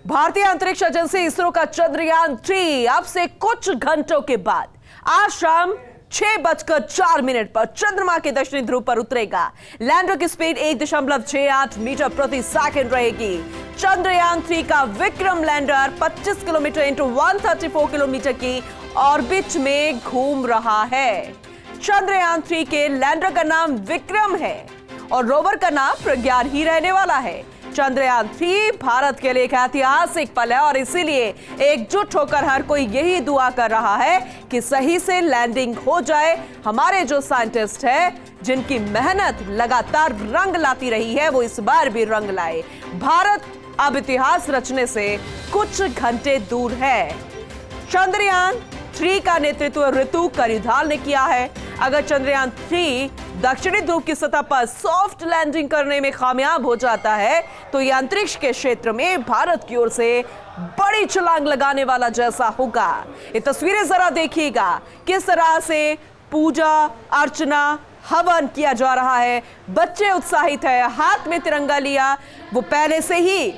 भारतीय अंतरिक्ष एजेंसी इसरो का चंद्रयान-3 अब से कुछ घंटों के बाद आज शाम 6:04 पर चंद्रमा के दक्षिणी ध्रुव पर उतरेगा। लैंडर की स्पीड 1.68 मीटर प्रति सेकंड रहेगी। चंद्रयान-3 का Vikram lander 25 kilometre into 134 kilometre की ऑर्बिट में घूम रहा है। चंद्रयान-3 के लैंडर का नाम विक्रम है और रोवर का नाम प्रज्ञान ही रहने वाला है। चंद्रयान-3 भारत के लिए एक ऐतिहासिक पल है और इसीलिए एकजुट होकर हर कोई यही दुआ कर रहा है कि सही से लैंडिंग हो जाए। हमारे जो साइंटिस्ट हैं, जिनकी मेहनत लगातार रंग लाती रही है, वो इस बार भी रंग लाए। भारत अब इतिहास रचने से कुछ घंटे दूर है। चंद्रयान-3 का नेतृत्व रितु करिधाल ने किया है। अगर चंद्रयान-3 दक्षिणी ध्रुव की सतह पर सॉफ्ट लैंडिंग करने में कामयाब हो जाता है तो यह अंतरिक्ष के क्षेत्र में भारत की ओर से बड़ी छलांग लगाने वाला जैसा होगा। ये तस्वीरें जरा देखिएगा, किस तरह से पूजा अर्चना हवन किया जा रहा है। बच्चे उत्साहित है, हाथ में तिरंगा लिया, वो पहले से ही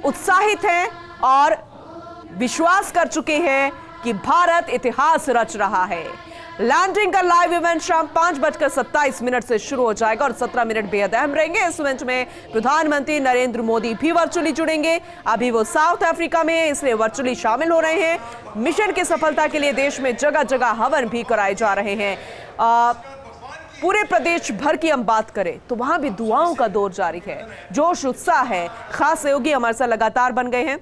उत्साहित हैं और विश्वास कर चुके हैं कि भारत इतिहास रच रहा है। लैंडिंग का लाइव इवेंट शाम 5:27 से शुरू हो जाएगा और 17 मिनट बेहद अहम रहेंगे। इस इवेंट में प्रधानमंत्री नरेंद्र मोदी भी वर्चुअली जुड़ेंगे। अभी वो साउथ अफ्रीका में है, इसलिए वर्चुअली शामिल हो रहे हैं। मिशन की सफलता के लिए देश में जगह जगह हवन भी कराए जा रहे हैं। पूरे प्रदेश भर की हम बात करें तो वहां भी दुआओं का दौर जारी है, जोश उत्साह है। खास सहयोगी हमारे साथ लगातार बन गए हैं,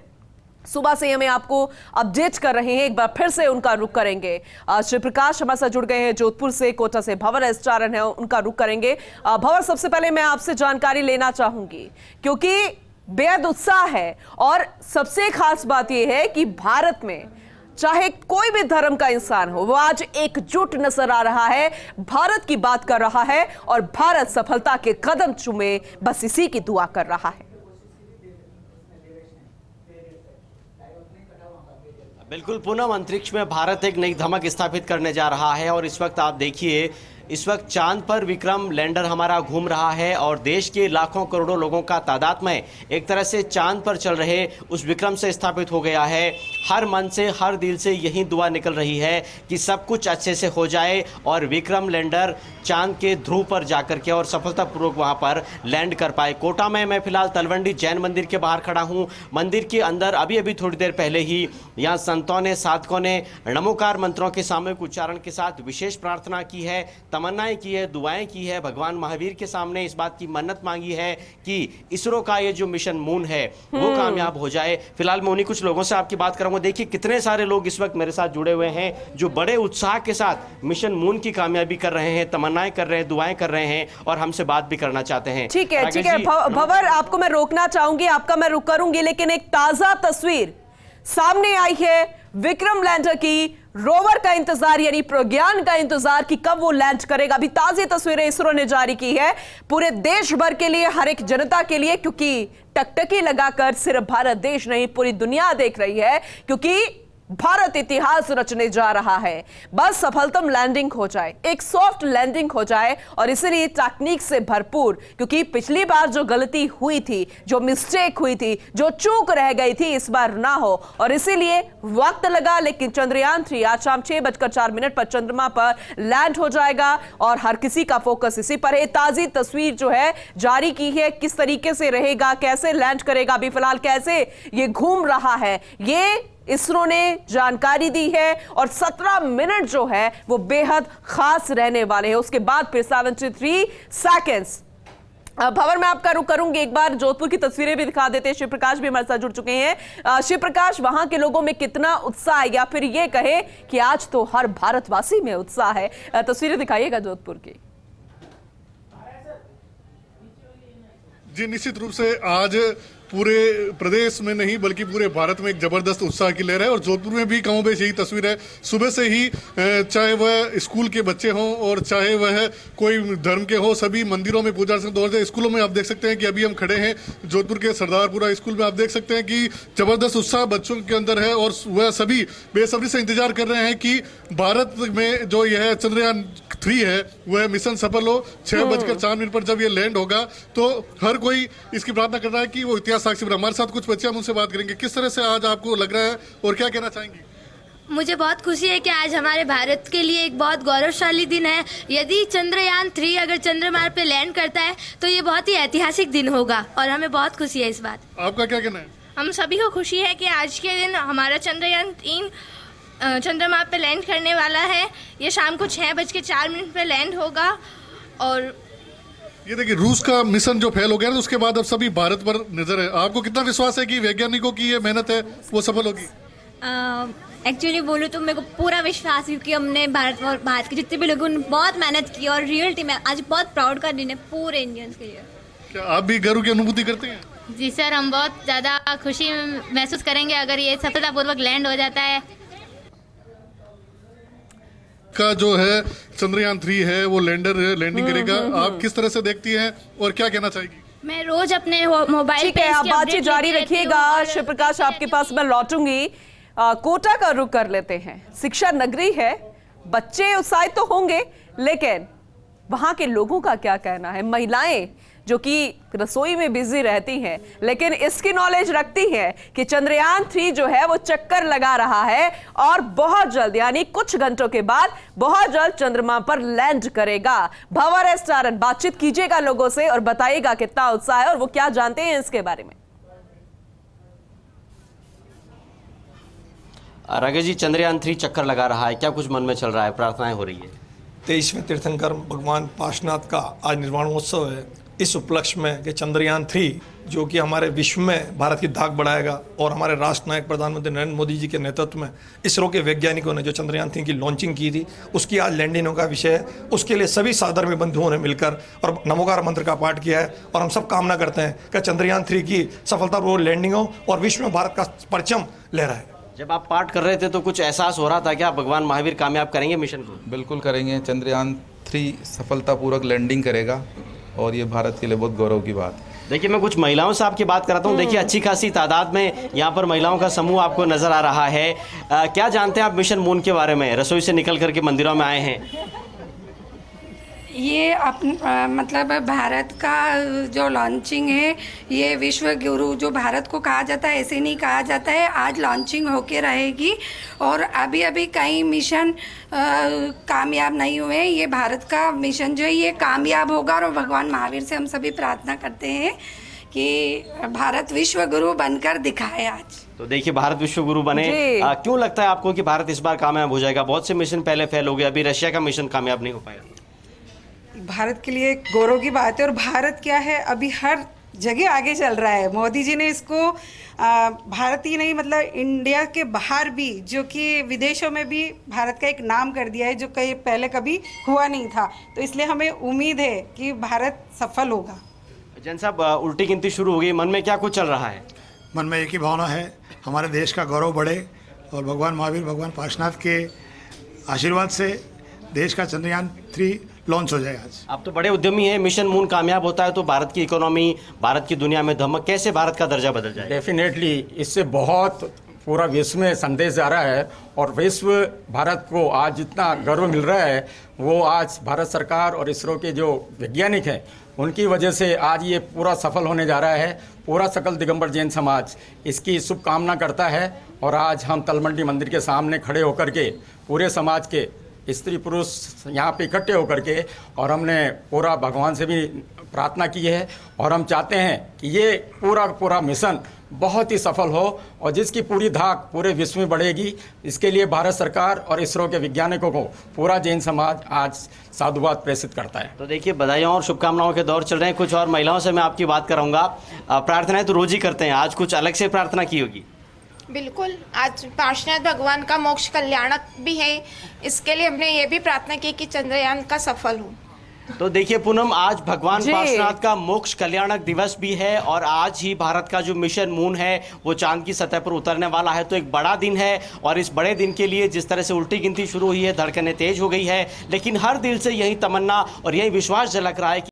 सुबह से हमें आपको अपडेट कर रहे हैं। एक बार फिर से उनका रुख करेंगे। श्री प्रकाश हमारे साथ जुड़ गए हैं जोधपुर से, कोटा से भंवर एस चारण है, उनका रुख करेंगे। भंवर, सबसे पहले मैं आपसे जानकारी लेना चाहूंगी क्योंकि बेहद उत्साह है और सबसे खास बात यह है कि भारत में चाहे कोई भी धर्म का इंसान हो, वो आज एकजुट नजर आ रहा है, भारत की बात कर रहा है और भारत सफलता के कदम चूमे, बस इसी की दुआ कर रहा है। बिल्कुल पूनम, अंतरिक्ष में भारत एक नई धमक स्थापित करने जा रहा है और इस वक्त आप देखिए, इस वक्त चांद पर विक्रम लैंडर हमारा घूम रहा है और देश के लाखों करोड़ों लोगों का तादाद में एक तरह से चांद पर चल रहे उस विक्रम से स्थापित हो गया है। हर मन से, हर दिल से यही दुआ निकल रही है कि सब कुछ अच्छे से हो जाए और विक्रम लैंडर चांद के ध्रुव पर जाकर के और सफलतापूर्वक वहां पर लैंड कर पाए। कोटा में मैं फिलहाल तलवंडी जैन मंदिर के बाहर खड़ा हूं। मंदिर के अंदर अभी थोड़ी देर पहले ही यहाँ संतों ने, साधकों ने नमोकार मंत्रों के सामूहिक उच्चारण के साथ विशेष प्रार्थना की है, तमन्नाएं की है, दुआएं की है। भगवान महावीर के सामने इस बात की मन्नत मांगी है कि इसरो का ये जो मिशन मून है वो कामयाब हो जाए। फिलहाल मैं उन्हीं कुछ लोगों से आपकी बात करूंगा। देखिए कितने सारे लोग इस वक्त मेरे साथ जुड़े हुए हैं जो बड़े उत्साह के साथ मिशन मून की कामयाबी कर रहे हैं, तमन्नाएं कर रहे हैं, दुआएं कर रहे हैं और हमसे बात भी करना चाहते हैं। ठीक है, ठीक है भंवर, आपको मैं रोकना चाहूंगी, आपका मैं रुक करूंगी, लेकिन एक ताजा तस्वीर सामने आई है विक्रम लैंडर की। रोवर का इंतजार यानी प्रज्ञान का इंतजार कि कब वो लैंड करेगा। अभी ताजी तस्वीरें इसरो ने जारी की है पूरे देश भर के लिए, हर एक जनता के लिए, क्योंकि टकटकी लगाकर सिर्फ भारत देश नहीं पूरी दुनिया देख रही है, क्योंकि भारत इतिहास रचने जा रहा है। बस सफलतम लैंडिंग हो जाए, एक सॉफ्ट लैंडिंग हो जाए और इसीलिए तकनीक से भरपूर, क्योंकि पिछली बार जो गलती हुई थी, जो मिस्टेक हुई थी, जो चूक रह गई थी, इस बार ना हो और इसीलिए वक्त लगा। लेकिन चंद्रयान-3 आज शाम 6:04 पर चंद्रमा पर लैंड हो जाएगा और हर किसी का फोकस इसी पर है। ताजी तस्वीर जो है जारी की है, किस तरीके से रहेगा, कैसे लैंड करेगा, अभी फिलहाल कैसे ये घूम रहा है, ये इसरो ने जानकारी दी है और 17 मिनट जो है वो बेहद खास रहने वाले हैं। उसके बाद फिर 73 सेकेंड्स। भंवर, मैं आपका रुख करूंगी, एक बार जोधपुर की तस्वीरें भी दिखा देते हैं। शिव प्रकाश भी हमारे साथ जुड़ चुके हैं। शिव प्रकाश, वहां के लोगों में कितना उत्साह है, या फिर ये कहे कि आज तो हर भारतवासी में उत्साह है, तस्वीरें दिखाइएगा जोधपुर की। जी, निश्चित रूप से आज पूरे प्रदेश में नहीं बल्कि पूरे भारत में एक जबरदस्त उत्साह की लहर है और जोधपुर में भी कमों बेश यही तस्वीर है। सुबह से ही चाहे वह स्कूल के बच्चे हों और चाहे वह कोई धर्म के हों, सभी मंदिरों में पूजा अर्चना दौड़। स्कूलों में आप देख सकते हैं कि अभी हम खड़े हैं जोधपुर के सरदारपुरा स्कूल में। आप देख सकते हैं कि जबरदस्त उत्साह बच्चों के अंदर है और वह सभी बेसब्री से इंतजार कर रहे हैं कि भारत में जो यह चंद्रयान 3 है वह मिशन सफल हो। 6:04 पर जब ये लैंड होगा तो हर कोई इसकी प्रार्थना कर रहा है कि वो इतिहास साक्षी बने। हमारे साथ कुछ बच्चे, हम उनसे बात करेंगे। किस तरह से आज आपको लग रहा है और क्या कहना चाहेंगी? मुझे बहुत खुशी है कि आज हमारे भारत के लिए एक बहुत गौरवशाली दिन है। यदि चंद्रयान 3 अगर चंद्रमा पर लैंड करता है तो ये बहुत ही ऐतिहासिक दिन होगा और हमें बहुत खुशी है इस बात। आपका क्या कहना है? हम सभी को खुशी है कि आज के दिन हमारा चंद्रयान 3 चंद्रमा पे लैंड करने वाला है। ये शाम को 6:04 पे लैंड होगा। और ये देखिए, रूस का मिशन जो फेल हो गया तो उसके बाद अब सभी भारत पर नजर है। आपको कितना विश्वास है कि वैज्ञानिकों की ये मेहनत है वो सफल होगी? एक्चुअली बोलूँ तो मेरे को पूरा विश्वास है क्योंकि हमने भारत के जितने भी लोग उन्होंने बहुत मेहनत की और रियल टीम है। आज बहुत प्राउड का दिन है पूरे इंडियंस के लिए। क्या आप भी गर्व की अनुभूति करते हैं? जी सर, हम बहुत ज़्यादा खुशी महसूस करेंगे अगर ये सफलतापूर्वक लैंड हो जाता है। का जो है चंद्रयान 3 है वो लैंडिंग करेगा। आप किस तरह से देखती हैं और क्या कहना चाहेगी? मैं रोज अपने मोबाइल ठीक है, आप बातचीत जारी रखिएगा। शिव प्रकाश, आपके पास मैं लौटूंगी। कोटा का रुख कर लेते हैं। शिक्षा नगरी है, बच्चे उत्साहित तो होंगे, लेकिन वहां के लोगों का क्या कहना है? महिलाएं जो कि रसोई में बिजी रहती हैं लेकिन इसकी नॉलेज रखती हैं कि चंद्रयान 3 जो है वो चक्कर लगा रहा है और बहुत जल्द, यानी कुछ घंटों के बाद बहुत जल्द चंद्रमा पर लैंड करेगा। भंवर रेस्टोरेंट, बातचीत कीजिएगा लोगों से और बताइएगा कितना उत्साह है और वो क्या जानते हैं इसके बारे में। राकेश जी, चंद्रयान 3 चक्कर लगा रहा है, क्या कुछ मन में चल रहा है, प्रार्थनाएं हो रही है? 23वें तीर्थंकर भगवान पार्श्वनाथ का आज निर्वाण महोत्सव है। इस उपलक्ष्य में कि चंद्रयान 3 जो कि हमारे विश्व में भारत की धाक बढ़ाएगा और हमारे राष्ट्र नायक प्रधानमंत्री नरेंद्र मोदी जी के नेतृत्व में इसरो के वैज्ञानिकों ने जो चंद्रयान 3 की लॉन्चिंग की थी उसकी आज लैंडिंग का विषय है। उसके लिए सभी साधर्म्य बंधुओं ने मिलकर और नमोकार मंत्र का पाठ किया है और हम सब कामना करते हैं कि चंद्रयान 3 की सफलतापूर्वक लैंडिंग हो और विश्व में भारत का परचम लहराए। जब आप पाठ कर रहे थे तो कुछ एहसास हो रहा था क्या भगवान महावीर कामयाब करेंगे मिशन को? बिल्कुल करेंगे। चंद्रयान 3 सफलतापूर्वक लैंडिंग करेगा और ये भारत के लिए बहुत गौरव की बात है। देखिए, मैं कुछ महिलाओं से आपकी बात कराता हूँ। देखिए, अच्छी खासी तादाद में यहाँ पर महिलाओं का समूह आपको नजर आ रहा है। क्या जानते हैं आप मिशन मून के बारे में? रसोई से निकल करके मंदिरों में आए हैं। ये मतलब भारत का जो लॉन्चिंग है, ये विश्व गुरु जो भारत को कहा जाता है ऐसे नहीं कहा जाता है। आज लॉन्चिंग होके रहेगी और अभी अभी कई मिशन कामयाब नहीं हुए। ये भारत का मिशन जो है ये कामयाब होगा और भगवान महावीर से हम सभी प्रार्थना करते हैं कि भारत विश्व गुरु बनकर दिखाए आज। तो देखिए, भारत विश्व गुरु बने। क्यों लगता है आपको कि भारत इस बार कामयाब हो जाएगा? बहुत से मिशन पहले फेल हो गए, अभी रशिया का मिशन कामयाब नहीं हो पाया। भारत के लिए गौरव की बात है और भारत क्या है अभी हर जगह आगे चल रहा है। मोदी जी ने इसको भारत ही नहीं मतलब इंडिया के बाहर भी, जो कि विदेशों में भी भारत का एक नाम कर दिया है जो कहीं पहले कभी हुआ नहीं था। तो इसलिए हमें उम्मीद है कि भारत सफल होगा। जैन साहब, उल्टी गिनती शुरू हो गई, मन में क्या कुछ चल रहा है? मन में एक ही भावना है, हमारे देश का गौरव बढ़े और भगवान महावीर भगवान पार्श्वनाथ के आशीर्वाद से देश का चंद्रयान 3 लॉन्च हो जाए। आज आप तो बड़े उद्यमी हैं, मिशन मून कामयाब होता है तो भारत की इकोनॉमी, भारत की दुनिया में धमक, कैसे भारत का दर्जा बदल जाए? डेफिनेटली इससे बहुत पूरा विश्व में संदेश जा रहा है और विश्व भारत को आज जितना गर्व मिल रहा है वो आज भारत सरकार और इसरो के जो वैज्ञानिक हैं उनकी वजह से आज ये पूरा सफल होने जा रहा है। पूरा सकल दिगंबर जैन समाज इसकी शुभकामना करता है और आज हम तलमंडी मंदिर के सामने खड़े होकर के पूरे समाज के स्त्री पुरुष यहाँ पे इकट्ठे होकर के और हमने पूरा भगवान से भी प्रार्थना की है और हम चाहते हैं कि ये पूरा मिशन बहुत ही सफल हो और जिसकी पूरी धाक पूरे विश्व में बढ़ेगी। इसके लिए भारत सरकार और इसरो के वैज्ञानिकों को पूरा जैन समाज आज साधुवाद प्रेषित करता है। तो देखिए, बधाइयों और शुभकामनाओं के दौर चल रहे हैं। कुछ और महिलाओं से मैं आपकी बात कराऊंगा। प्रार्थनाएं तो रोज ही करते हैं, आज कुछ अलग से प्रार्थना की होगी? बिल्कुल, आज पार्श्वनाथ भगवान का मोक्ष कल्याणक भी है, इसके लिए हमने ये भी प्रार्थना की कि चंद्रयान का सफल हो। तो देखिए पूनम, आज भगवान पार्श्वनाथ का मोक्ष कल्याणक दिवस भी है और आज ही भारत का जो मिशन मून है वो चांद की सतह पर उतरने वाला है। तो एक बड़ा दिन है और इस बड़े दिन के लिए जिस तरह से उल्टी गिनती शुरू हुई है, धड़कनें तेज हो गई है, लेकिन हर दिल से यही तमन्ना और यही विश्वास झलक रहा है कि